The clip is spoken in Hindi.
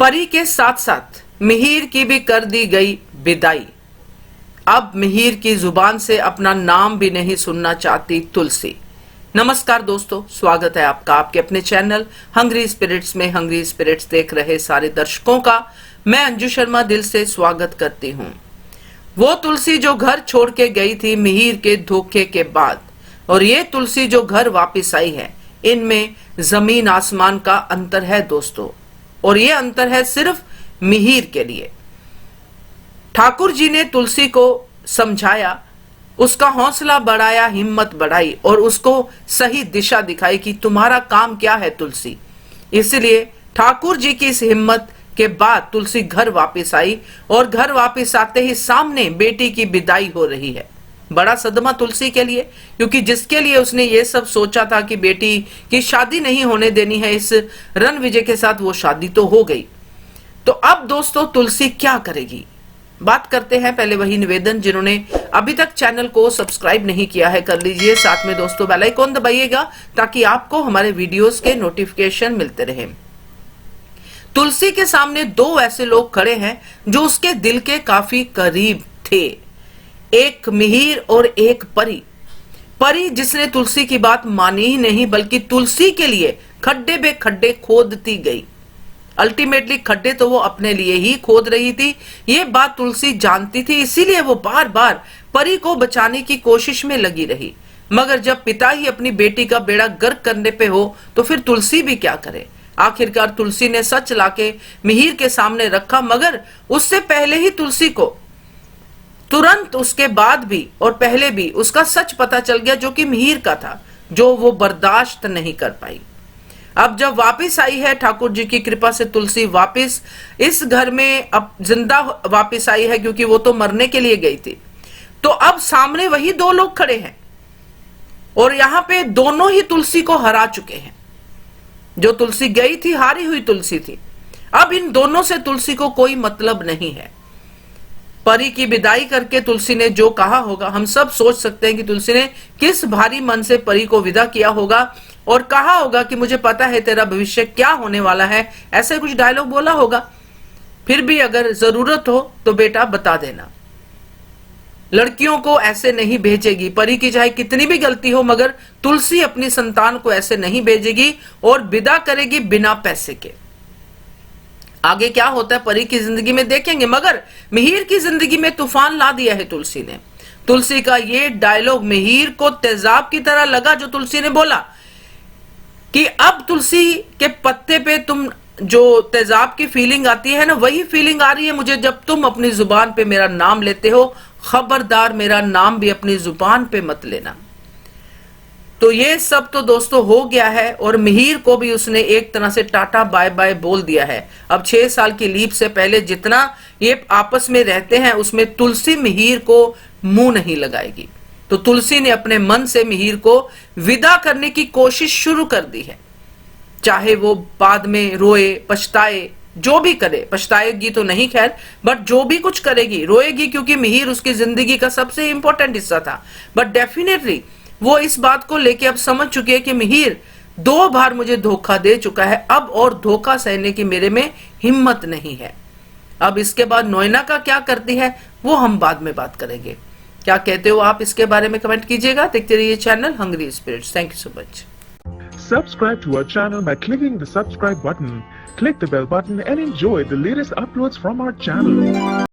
परी के साथ साथ मिहिर की भी कर दी गई विदाई। अब मिहिर की जुबान से अपना नाम भी नहीं सुनना चाहती तुलसी। नमस्कार दोस्तों, स्वागत है आपका आपके अपने चैनल हंग्री स्पिरिट्स में। हंग्री स्पिरिट्स देख रहे सारे दर्शकों का मैं अंजू शर्मा दिल से स्वागत करती हूं। वो तुलसी जो घर छोड़ के गई थी मिहिर के धोखे के बाद, और ये तुलसी जो घर वापस आई है, इनमें जमीन आसमान का अंतर है दोस्तों। और ये अंतर है सिर्फ मिहिर के लिए। ठाकुर जी ने तुलसी को समझाया, उसका हौसला बढ़ाया, हिम्मत बढ़ाई और उसको सही दिशा दिखाई कि तुम्हारा काम क्या है तुलसी। इसलिए ठाकुर जी की इस हिम्मत के बाद तुलसी घर वापस आई, और घर वापस आते ही सामने बेटी की विदाई हो रही है। बड़ा सदमा तुलसी के लिए, क्योंकि जिसके लिए उसने ये सब सोचा था कि बेटी की शादी नहीं होने देनी है इस रणविजय के साथ, वो शादी तो हो गई। तो अब दोस्तों तुलसी क्या करेगी, बात करते हैं। पहले वही निवेदन, जिन्होंने अभी तक चैनल को सब्सक्राइब नहीं किया है कर लीजिए, साथ में दोस्तों बेल आइकन दबाइएगा ताकि आपको हमारे वीडियोस के नोटिफिकेशन मिलते रहे। तुलसी के सामने दो ऐसे लोग खड़े हैं जो उसके दिल के काफी करीब थे, एक मिहिर और एक परी। परी जिसने तुलसी की बात मानी ही नहीं, बल्कि तुलसी के लिए खड्डे बे खड्डे खोदती गई। अल्टीमेटली खड्डे तो वो अपने लिए ही खोद रही थी, ये बात तुलसी जानती थी, इसीलिए वो बार बार परी को बचाने की कोशिश में लगी रही। मगर जब पिता ही अपनी बेटी का बेड़ा गर्क करने पे हो तो फिर तुलसी भी क्या करे। आखिरकार तुलसी ने सच लाके मिहिर के सामने रखा, मगर उससे पहले ही तुलसी को तुरंत उसके बाद भी और पहले भी उसका सच पता चल गया, जो कि मिहिर का था, जो वो बर्दाश्त नहीं कर पाई। अब जब वापस आई है ठाकुर जी की कृपा से तुलसी वापस इस घर में अब जिंदा वापस आई है, क्योंकि वो तो मरने के लिए गई थी। तो अब सामने वही दो लोग खड़े हैं और यहां पे दोनों ही तुलसी को हरा चुके हैं। जो तुलसी गई थी हारी हुई तुलसी थी। अब इन दोनों से तुलसी को कोई मतलब नहीं है। परी की विदाई करके तुलसी ने जो कहा होगा, हम सब सोच सकते हैं कि तुलसी ने किस भारी मन से परी को विदा किया होगा और कहा होगा कि मुझे पता है तेरा भविष्य क्या होने वाला है, ऐसे कुछ डायलॉग बोला होगा। फिर भी अगर जरूरत हो तो बेटा बता देना। लड़कियों को ऐसे नहीं भेजेगी, परी की चाहे कितनी भी गलती हो, मगर तुलसी अपनी संतान को ऐसे नहीं भेजेगी और विदा करेगी बिना पैसे के। आगे क्या होता है परी की जिंदगी में देखेंगे, मगर मिहिर की जिंदगी में तूफान ला दिया है तुलसी ने। तुलसी का ये डायलॉग मिहिर को तेजाब की तरह लगा, जो तुलसी ने बोला कि अब तुलसी के पत्ते पे तुम जो तेजाब की फीलिंग आती है ना, वही फीलिंग आ रही है मुझे जब तुम अपनी जुबान पे मेरा नाम लेते हो। खबरदार मेरा नाम भी अपनी जुबान पे मत लेना। तो ये सब तो दोस्तों हो गया है, और मिहिर को भी उसने एक तरह से टाटा बाय बाय बोल दिया है। अब 6 साल की लीप से पहले जितना ये आपस में रहते हैं, उसमें तुलसी मिहिर को मुंह नहीं लगाएगी। तो तुलसी ने अपने मन से मिहिर को विदा करने की कोशिश शुरू कर दी है। चाहे वो बाद में रोए पछताए, जो भी करे, पछताएगी तो नहीं खैर, बट जो भी कुछ करेगी रोएगी, क्योंकि मिहिर उसकी जिंदगी का सबसे इंपॉर्टेंट हिस्सा था। बट डेफिनेटली वो इस बात को लेके अब समझ चुकी है कि मिहिर 2 बार मुझे धोखा दे चुका है, अब और धोखा सहने की मेरे में हिम्मत नहीं है। अब इसके बाद नोएना का क्या करती है वो हम बाद में बात करेंगे। क्या कहते हो आप इसके बारे में कमेंट कीजिएगा। देखते रहिए channel hungry spirits. Thank you so much. Subscribe to our channel by clicking the subscribe button. Click the bell button and enjoy the latest uploads from our channel.